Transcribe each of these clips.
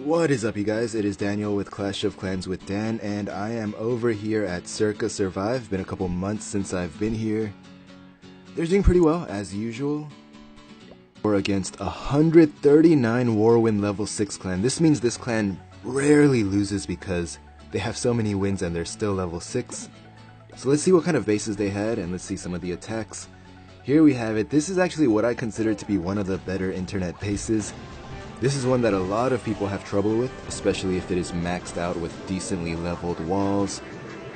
What is up, you guys? It is Daniel with Clash of Clans with Dan, and I am over here at Circa Survive. Been a couple months since I've been here. They're doing pretty well, as usual. We're against 139 Warwind level 6 clan. This means this clan rarely loses because they have so many wins and they're still level 6. So let's see what kind of bases they had, and let's see some of the attacks. Here we have it. This is actually what I consider to be one of the better internet bases. This is one that a lot of people have trouble with, especially if it is maxed out with decently leveled walls.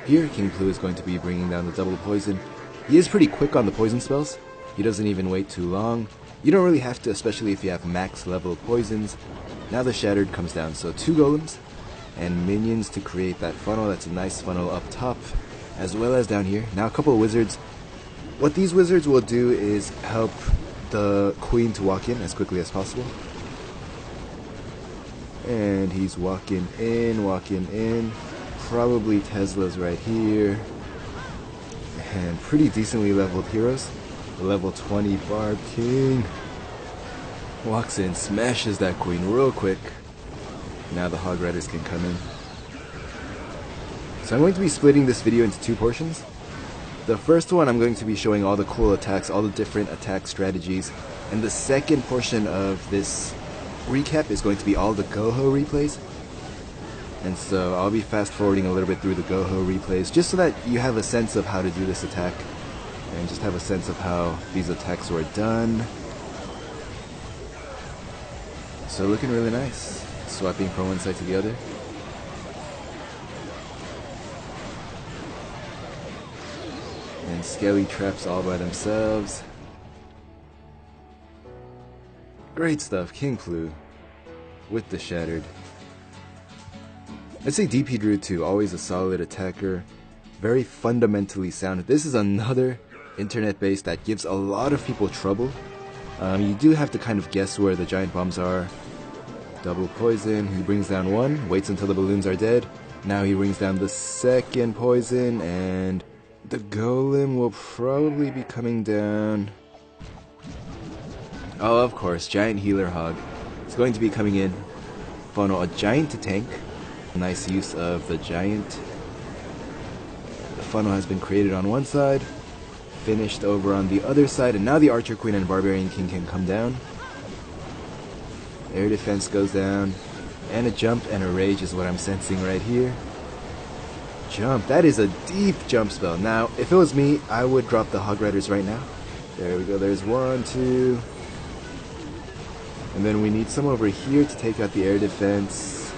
Here, King Blue is going to be bringing down the double poison. He is pretty quick on the poison spells. He doesn't even wait too long. You don't really have to, especially if you have max level poisons. Now the Shattered comes down, so 2 golems and minions to create that funnel. That's a nice funnel up top, as well as down here. Now a couple of wizards. What these wizards will do is help the queen to walk in as quickly as possible. And he's walking in. Probably Tesla's right here. And pretty decently leveled heroes. Level 20 Barb King. Walks in, smashes that queen real quick. Now the Hog Riders can come in. So I'm going to be splitting this video into 2 portions. The first one I'm going to be showing all the cool attacks, all the different attack strategies. And the second portion of this recap is going to be all the Goho replays. And so I'll be fast forwarding a little bit through the Goho replays just so that you have a sense of how to do this attack and just have a sense of how these attacks were done. So looking really nice. Swapping from one side to the other. And skelly traps all by themselves. Great stuff, King Blue with the Shattered. I'd say DP Druid too, always a solid attacker, very fundamentally sound. This is another internet base that gives a lot of people trouble. You do have to kind of guess where the giant bombs are. Double poison, he brings down one, waits until the balloons are dead. Now he brings down the second poison, and the golem will probably be coming down. Oh, of course, giant healer hog. It's going to be coming in. Funnel a giant to tank. Nice use of the giant. The funnel has been created on one side, finished over on the other side, and now the Archer Queen and Barbarian King can come down. Air defense goes down, and a jump and a rage is what I'm sensing right here. Jump, that is a deep jump spell. Now, if it was me, I would drop the Hog Riders right now. There we go, there's 1, 2. And then we need some over here to take out the air defense.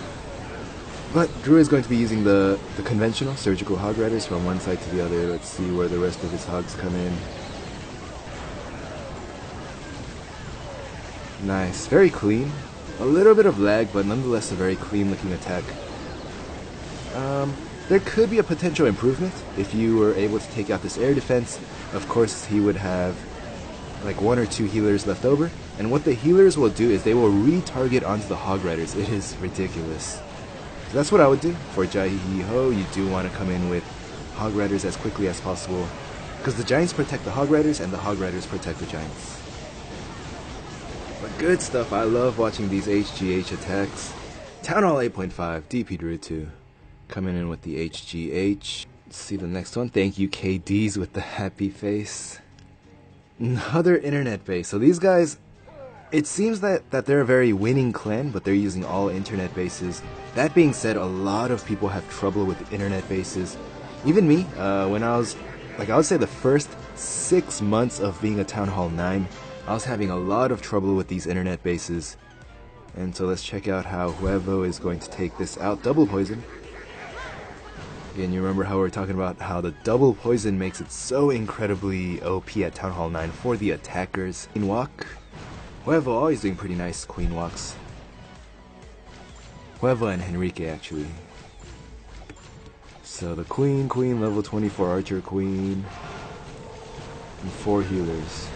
But Drew is going to be using the conventional surgical Hog Riders from one side to the other. Let's see where the rest of his hogs come in. Nice, very clean. A little bit of lag, but nonetheless a very clean looking attack. There could be a potential improvement if you were able to take out this air defense. Of course, he would have like 1 or 2 healers left over, and what the healers will do is they will retarget onto the Hog Riders. It is ridiculous. So that's what I would do. For Jai Hee Ho, you do want to come in with Hog Riders as quickly as possible, because the Giants protect the Hog Riders and the Hog Riders protect the Giants. But good stuff. I love watching these HGH attacks. Town Hall 8.5, DP Druid 2. Coming in with the HGH. Let's see the next one. Thank you, KDs with the happy face. Another internet base. So these guys, it seems that they're a very winning clan, but they're using all internet bases. That being said, a lot of people have trouble with internet bases. Even me, when I was, I would say the first 6 months of being a Town Hall 9, I was having a lot of trouble with these internet bases. And so let's check out how Huevo is going to take this out. Double poison. Again, you remember how we were talking about how the double poison makes it so incredibly OP at Town Hall 9 for the attackers. Queen walk. Huevo always doing pretty nice queen walks. Huevo and Henrique actually. So the queen, level 24 Archer Queen, and 4 healers.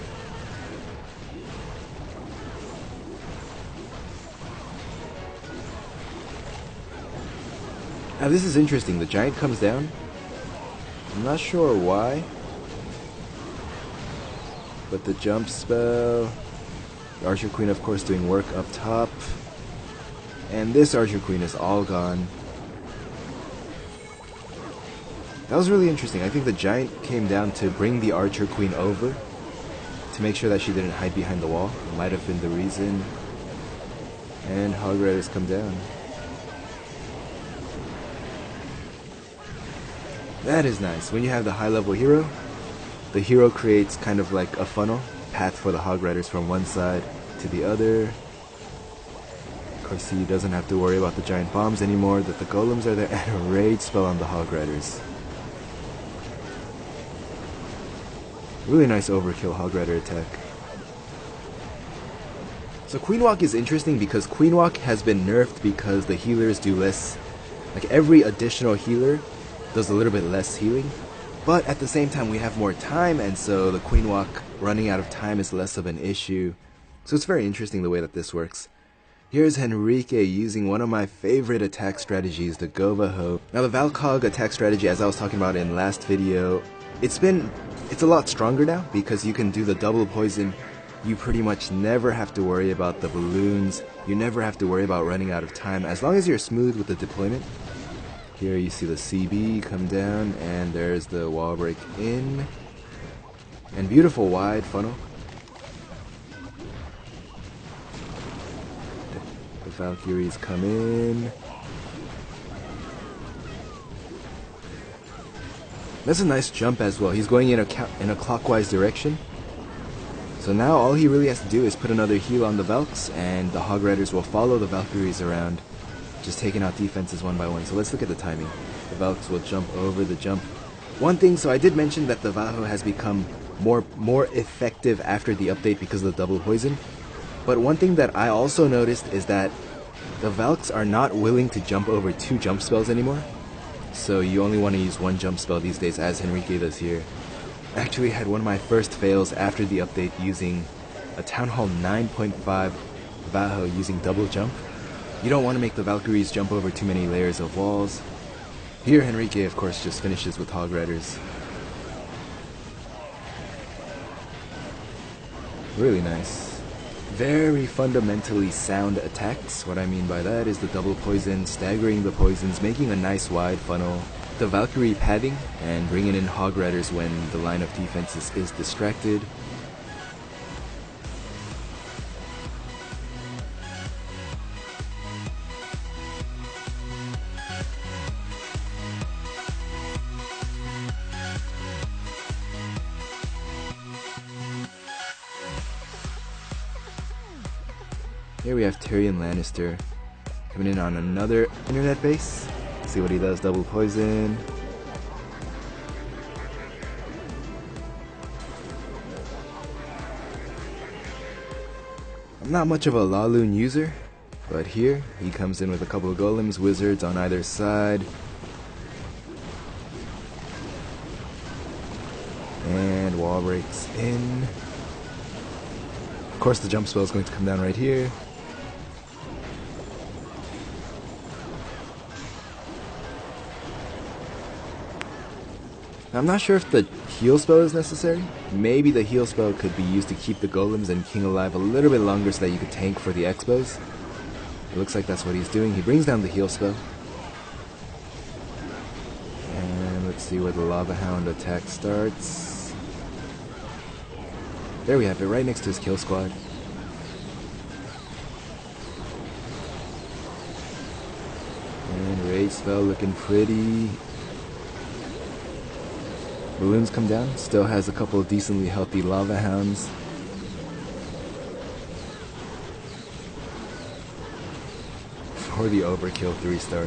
Now this is interesting, the giant comes down. I'm not sure why, but the jump spell, the Archer Queen of course doing work up top. And this Archer Queen is all gone. That was really interesting. I think the Giant came down to bring the Archer Queen over to make sure that she didn't hide behind the wall. Might have been the reason. And Hog Riders come down. That is nice. When you have the high level hero, the hero creates kind of like a funnel path for the Hog Riders from one side to the other. Of course, he doesn't have to worry about the giant bombs anymore, that the golems are there, and a rage spell on the Hog Riders. Really nice overkill Hog Rider attack. So Queen Walk is interesting because Queen Walk has been nerfed because the healers do less. Like every additional healer does a little bit less healing. But at the same time we have more time, and so the Queen Walk running out of time is less of an issue. So it's very interesting the way that this works. Here's Henrique using one of my favorite attack strategies, the Govaho. Now the Valcog attack strategy, as I was talking about in last video, it's a lot stronger now because you can do the double poison. You pretty much never have to worry about the balloons. You never have to worry about running out of time as long as you're smooth with the deployment. Here you see the CB come down, and there's the wall break in. And beautiful wide funnel. The Valkyries come in. That's a nice jump as well. He's going in a clockwise direction. So now all he really has to do is put another heal on the Valks, and the Hog Riders will follow the Valkyries around, just taking out defenses one by one. So let's look at the timing. The Valks will jump over the jump. One thing, so I did mention that the Vaho has become more effective after the update because of the double poison. But one thing that I also noticed is that the Valks are not willing to jump over 2 jump spells anymore. So you only want to use 1 jump spell these days, as Henrique does here. Actually had one of my first fails after the update using a Town Hall 9.5 Vaho using double jump. You don't want to make the Valkyries jump over too many layers of walls. Here Henrique of course just finishes with Hog Riders. Really nice. Very fundamentally sound attacks. What I mean by that is the double poison, staggering the poisons, making a nice wide funnel, the Valkyrie padding, and bringing in Hog Riders when the line of defenses is distracted. Here we have Tyrion Lannister coming in on another internet base. See what he does, double poison. I'm not much of a Laloon user, but here he comes in with a couple of golems, wizards on either side. And wall breaks in. Of course the jump spell is going to come down right here. I'm not sure if the heal spell is necessary. Maybe the heal spell could be used to keep the golems and king alive a little bit longer so that you could tank for the expos. It looks like that's what he's doing. He brings down the heal spell. And let's see where the Lava Hound attack starts. There we have it, right next to his kill squad. And rage spell looking pretty. Balloons come down, still has a couple of decently healthy Lava Hounds. For the overkill 3-star.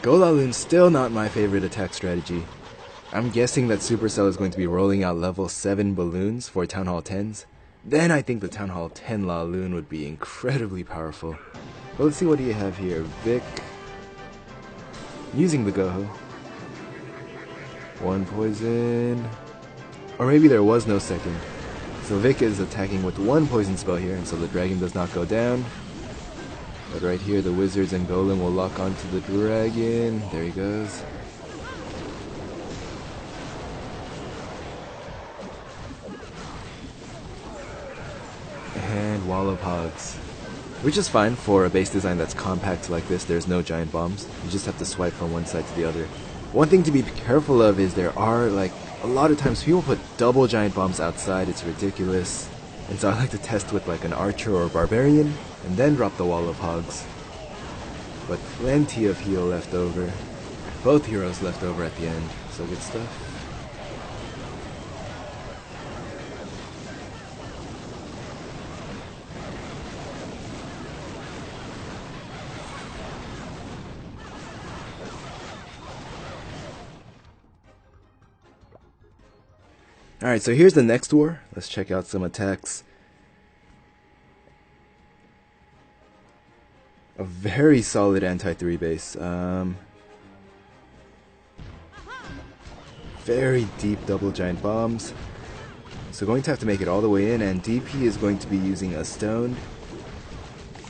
Golaloon's still not my favorite attack strategy. I'm guessing that Supercell is going to be rolling out level 7 balloons for Town Hall 10s. Then I think the Town Hall 10 Laloon would be incredibly powerful. But let's see what do you have here. Vic using the Goho. 1 poison. Or maybe there was no second. So Vic is attacking with 1 poison spell here, and so the dragon does not go down. But right here the wizards and golem will lock onto the dragon. There he goes. wall of hogs. Which is fine for a base design that's compact like this. There's no giant bombs. You just have to swipe from one side to the other. One thing to be careful of is there are, like, a lot of times people put double giant bombs outside. It's ridiculous. And so I like to test with like an archer or a barbarian and then drop the wall of hogs. But plenty of heal left over. Both heroes left over at the end. So good stuff. Alright, so here's the next war. Let's check out some attacks. A very solid anti-3 base. Very deep double giant bombs. So going to have to make it all the way in, and DP is going to be using a stone.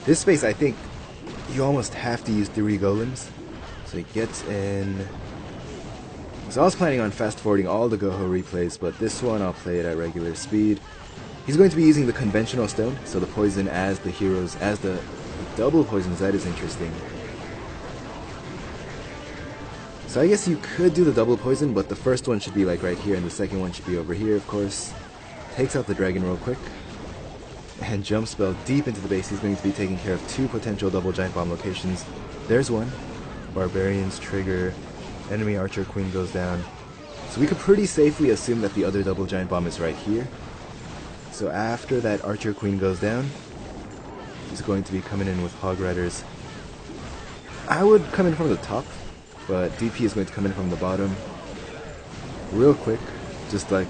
This space, I think, you almost have to use 3 golems. So he gets in. So I was planning on fast forwarding all the Goho replays, but this one I'll play it at regular speed. He's going to be using the conventional stone, so the poison as the heroes, as the double poisons. That is interesting. So I guess you could do the double poison, but the first one should be like right here, and the second one should be over here, of course. Takes out the dragon real quick. And jump spell deep into the base. He's going to be taking care of 2 potential double giant bomb locations. There's one. Barbarians trigger. Enemy archer queen goes down. So we could pretty safely assume that the other double giant bomb is right here. So after that archer queen goes down, he's going to be coming in with hog riders. I would come in from the top, but DP is going to come in from the bottom. Real quick, just like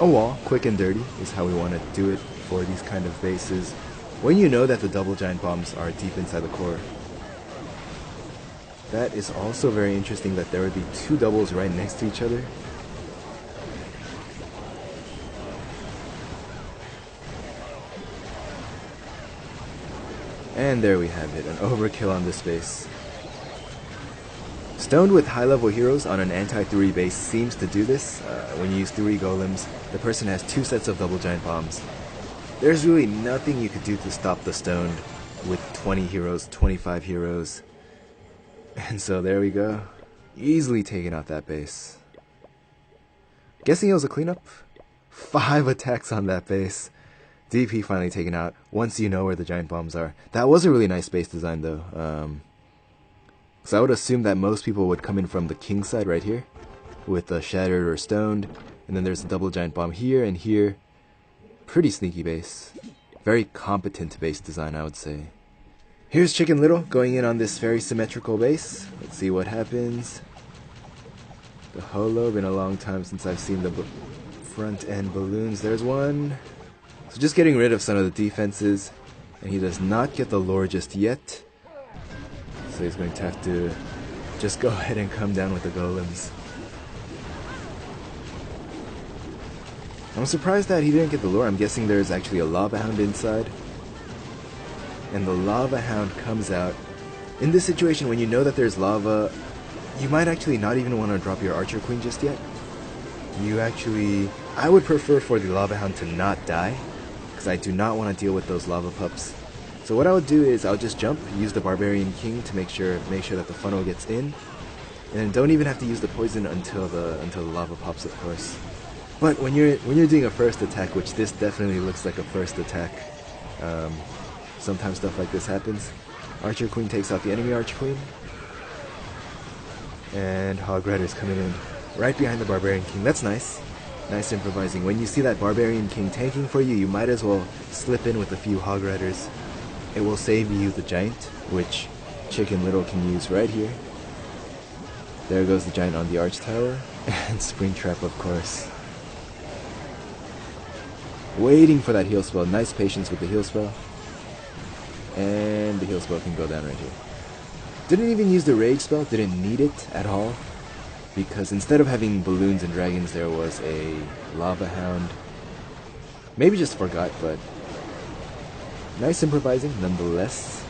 a wall, quick and dirty is how we want to do it for these kind of bases. When you know that the double giant bombs are deep inside the core. That is also very interesting that there would be 2 doubles right next to each other. And there we have it, an overkill on this base. Stoned with high-level heroes on an anti-3 base seems to do this. When you use 3 golems, the person has 2 sets of double giant bombs. There's really nothing you could do to stop the stoned with 20 heroes, 25 heroes. And so there we go. Easily taking out that base. Guessing it was a cleanup? 5 attacks on that base. DP finally taken out once you know where the giant bombs are. That was a really nice base design though. So I would assume that most people would come in from the king side right here with a shattered or stoned. And then there's a double giant bomb here and here. Pretty sneaky base. Very competent base design, I would say. Here's Chicken Little going in on this very symmetrical base. Let's see what happens. The holo, been a long time since I've seen the front end balloons. There's one. So just getting rid of some of the defenses. And he does not get the lore just yet. So he's going to have to just go ahead and come down with the golems. I'm surprised that he didn't get the lore. I'm guessing there's actually a lava hound inside. And the lava hound comes out. In this situation, when you know that there's lava, you might actually not even want to drop your archer queen just yet. I would prefer for the lava hound to not die, because I do not want to deal with those lava pups. So what I would do is I'll just jump, use the barbarian king to make sure that the funnel gets in, and don't even have to use the poison until the lava pops, of course. But when you're doing a first attack, which this definitely looks like a first attack. Sometimes stuff like this happens. Archer Queen takes out the enemy Archer Queen. And Hog Rider's coming in right behind the Barbarian King. That's nice. Nice improvising. When you see that Barbarian King tanking for you, you might as well slip in with a few Hog Riders. It will save you the Giant, which Chicken Little can use right here. There goes the Giant on the Arch Tower. And Springtrap, of course. Waiting for that heal spell. Nice patience with the heal spell. And the heal spell can go down right here. Didn't even use the rage spell, didn't need it at all. Because instead of having balloons and dragons, there was a lava hound. Maybe just forgot, but nice improvising nonetheless.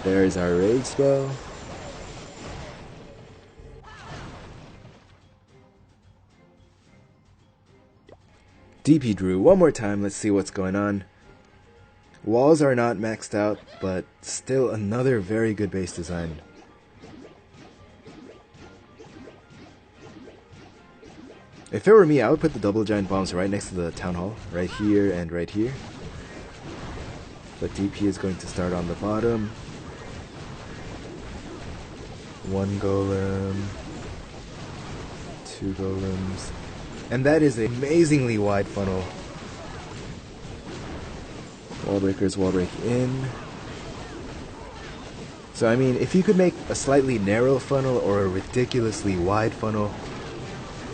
There's our rage spell. DP drew one more time, let's see what's going on. Walls are not maxed out, but still another very good base design. If it were me, I would put the double giant bombs right next to the town hall, right here and right here. But DP is going to start on the bottom. One golem, two golems, and that is an amazingly wide funnel. Wall breakers, wall break in. So I mean, if you could make a slightly narrow funnel or a ridiculously wide funnel,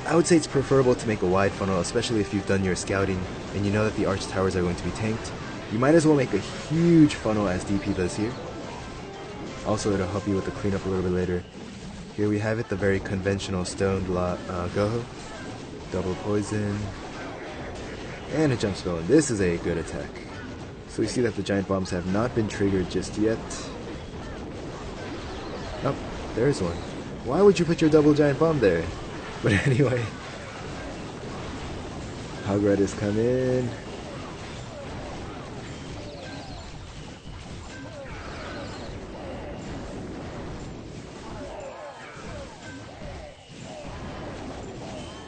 I would say it's preferable to make a wide funnel, especially if you've done your scouting and you know that the arch towers are going to be tanked. You might as well make a huge funnel as DP does here. Also, it'll help you with the cleanup a little bit later. Here we have it, the very conventional stoned Goho. Double poison. And a jump spell, and this is a good attack. So we see that the giant bombs have not been triggered just yet. Oh, there's one. Why would you put your double giant bomb there? But anyway. Hog Riders come in.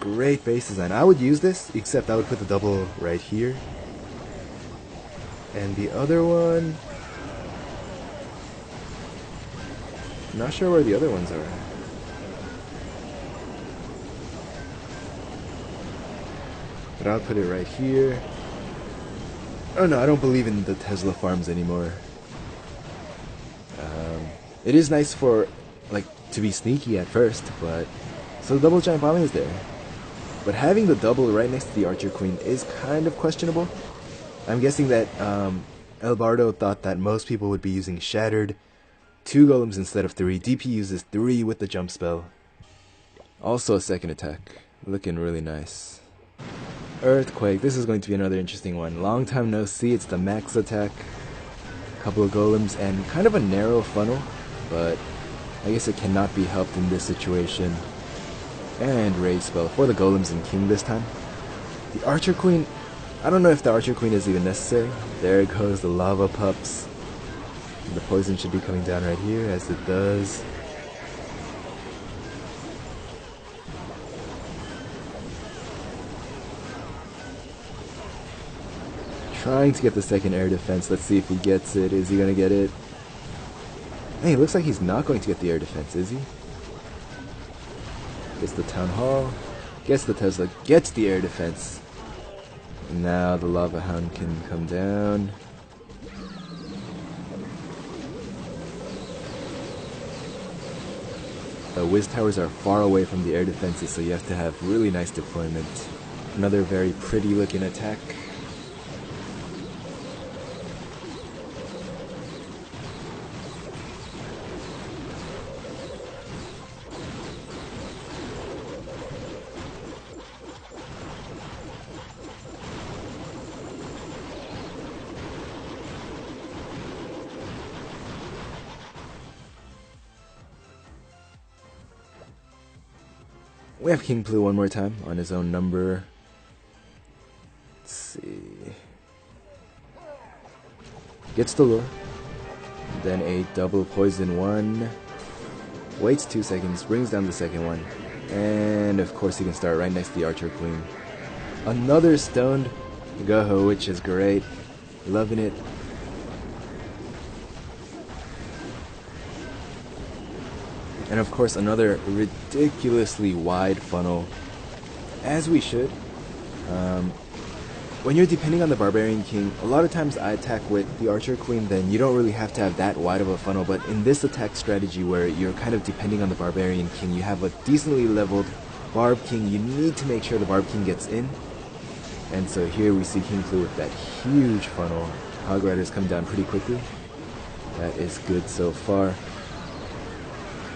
Great base design. I would use this, except I would put the double right here. And the other one... I'm not sure where the other ones are. But I'll put it right here. Oh no, I don't believe in the Tesla farms anymore. It is nice for, like, to be sneaky at first, but... So the double giant bombing is there. But having the double right next to the Archer Queen is kind of questionable. I'm guessing that El Bardo thought that most people would be using Shattered, 2 golems instead of 3. DP uses 3 with the jump spell. Also a second attack. Looking really nice. Earthquake. This is going to be another interesting one. Long time no see. It's the max attack. Couple of golems and kind of a narrow funnel. But I guess it cannot be helped in this situation. And Rage Spell for the golems and king this time. The Archer Queen, I don't know if the Archer Queen is even necessary. There goes the lava pups. The poison should be coming down right here, as it does. Trying to get the second air defense. Let's see if he gets it. Is he going to get it? Hey, it looks like he's not going to get the air defense, is he? Gets the town hall, gets the Tesla, gets the air defense. Now the lava hound can come down. The whiz towers are far away from the air defenses, so you have to have really nice deployment. Another very pretty looking attack. We have King Blue one more time on his own number. Let's see. Gets the lure. Then a double poison one. Waits 2 seconds, brings down the second one. And of course he can start right next to the Archer Queen. Another stoned Goho, which is great. Loving it. And of course another ridiculously wide funnel, as we should. When you're depending on the Barbarian King, a lot of times I attack with the Archer Queen, then you don't really have to have that wide of a funnel, but in this attack strategy where you're kind of depending on the Barbarian King, you have a decently leveled Barb King, you need to make sure the Barb King gets in. And so here we see King Blue with that huge funnel. Hog Riders come down pretty quickly. That is good so far.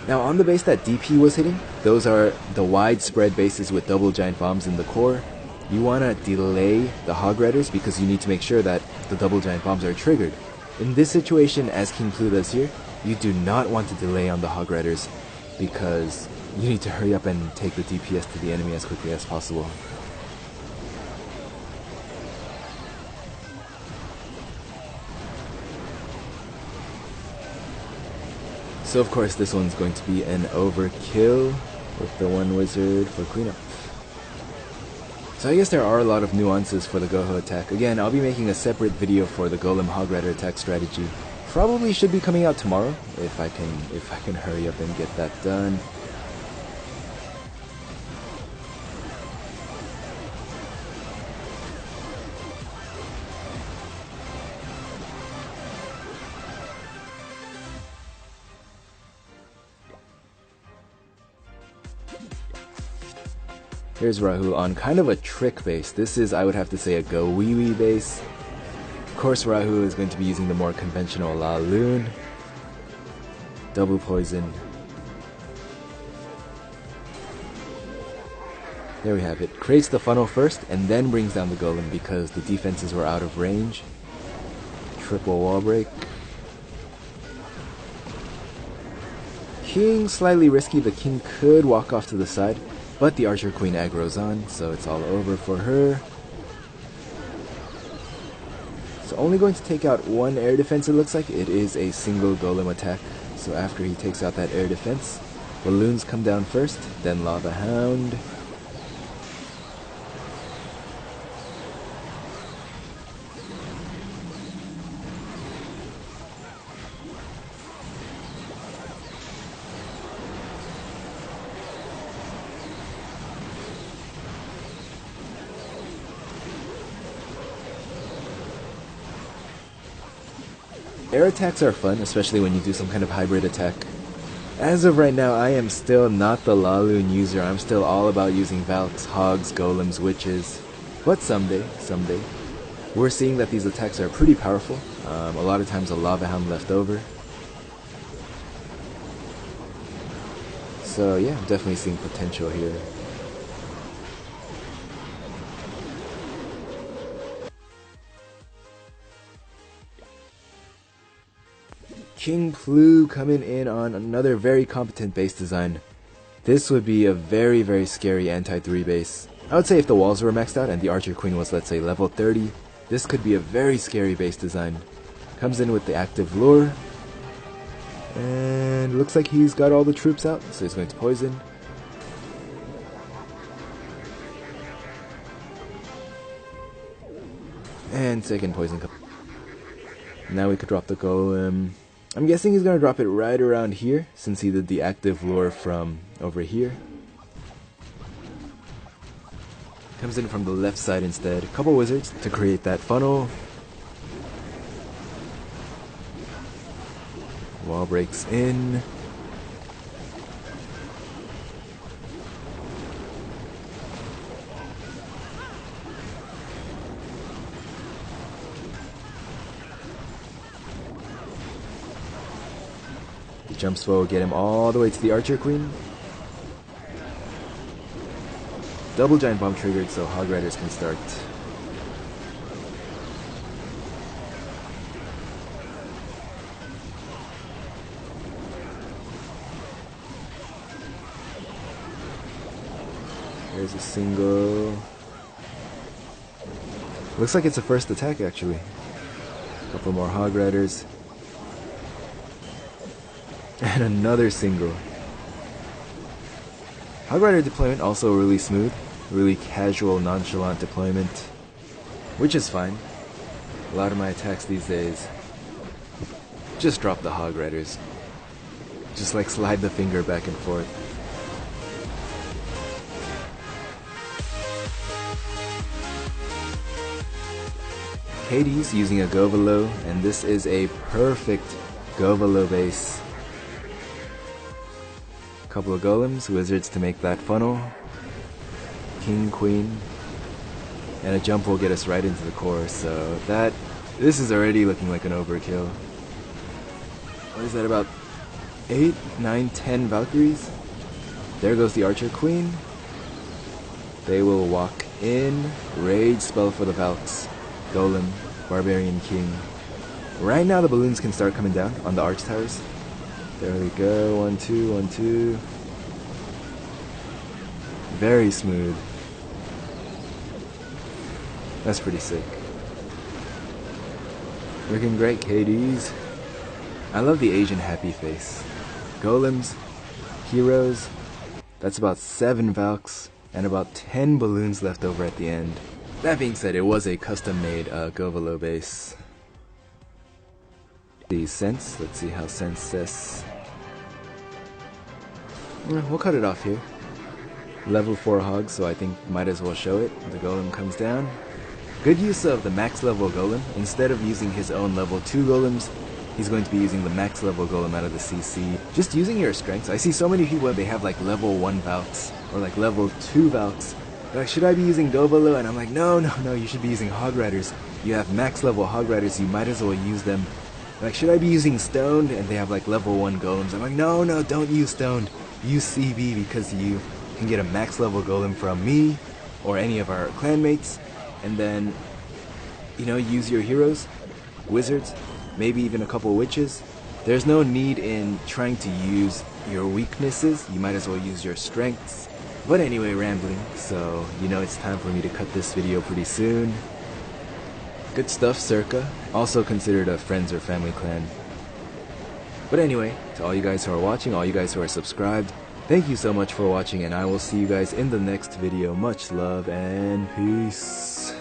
Now on the base that DP was hitting, those are the widespread bases with double giant bombs in the core. You want to delay the Hog Riders because you need to make sure that the double giant bombs are triggered. In this situation, as King Blue does here, you do not want to delay on the Hog Riders because you need to hurry up and take the DPS to the enemy as quickly as possible. So of course this one's going to be an overkill with the one wizard for cleanup. So I guess there are a lot of nuances for the Goho attack. Again, I'll be making a separate video for the Golem Hog Rider attack strategy. Probably should be coming out tomorrow if I can hurry up and get that done. Here's Rahul on kind of a trick base. This is, I would have to say, a go wee wee base. Of course, Rahul is going to be using the more conventional La Lune. Double poison. There we have it. Creates the funnel first and then brings down the golem because the defenses were out of range. Triple wall break. King, slightly risky. The king could walk off to the side. But the Archer Queen aggro's on, so it's all over for her. So only going to take out one air defense, it looks like. It is a single golem attack. So after he takes out that air defense, balloons come down first, then Lava Hound. Air attacks are fun, especially when you do some kind of hybrid attack. As of right now, I am still not the La Lune user. I'm still all about using Valks, Hogs, Golems, Witches. But someday, we're seeing that these attacks are pretty powerful. A lot of times a Lava Hound left over. So yeah, I'm definitely seeing potential here. King Plu coming in on another very competent base design. This would be a very, very scary anti-3 base. I would say if the walls were maxed out and the Archer Queen was, let's say, level 30, this could be a very scary base design. Comes in with the active lure. And looks like he's got all the troops out, so he's going to poison. And second poison. Now we could drop the golem. I'm guessing he's going to drop it right around here, since he did the active lure from over here. Comes in from the left side instead. A couple wizards to create that funnel. Wall breaks in. Jump swell will get him all the way to the Archer Queen. Double Giant Bomb triggered so Hog Riders can start. There's a single. Looks like it's a first attack actually. A couple more Hog Riders. And another single. Hog Rider deployment also really smooth, really casual, nonchalant deployment, which is fine. A lot of my attacks these days just drop the Hog Riders. Just like slide the finger back and forth. Hades using a Govalo, and this is a perfect Govalo base. Couple of golems, wizards to make that funnel, king, queen, and a jump will get us right into the core. So this is already looking like an overkill. What is that, about 8, 9, 10 Valkyries? There goes the Archer Queen. They will walk in, rage spell for the Valks, golem, barbarian king. Right now the balloons can start coming down on the arch towers. There we go, 1, 2, 1, 2. Very smooth. That's pretty sick. Looking great, KDs. I love the Asian happy face. golems, heroes. That's about 7 Valks and about 10 balloons left over at the end. That being said, it was a custom-made Govalo base. The sense, let's see how sense says. We'll cut it off here. Level 4 hog, so I think might as well show it. The golem comes down. Good use of the max level golem. Instead of using his own level 2 golems, he's going to be using the max level golem out of the CC. Just using your strengths. I see so many people, they have like level 1 Valks or like level 2 Valks. They're like, should I be using Govalo? And I'm like, no, you should be using Hog Riders. You have max level Hog Riders, you might as well use them. They're like, should I be using Stoned? And they have like level 1 golems. I'm like, no, don't use Stoned. Use CB because you can get a max level golem from me or any of our clanmates, and then, use your heroes, wizards, maybe even a couple witches. There's no need in trying to use your weaknesses. You might as well use your strengths. But anyway, rambling, so it's time for me to cut this video pretty soon. Good stuff, Circa. Also considered a friends or family clan. But anyway, to all you guys who are watching, all you guys who are subscribed, thank you so much for watching, and I will see you guys in the next video. Much love and peace.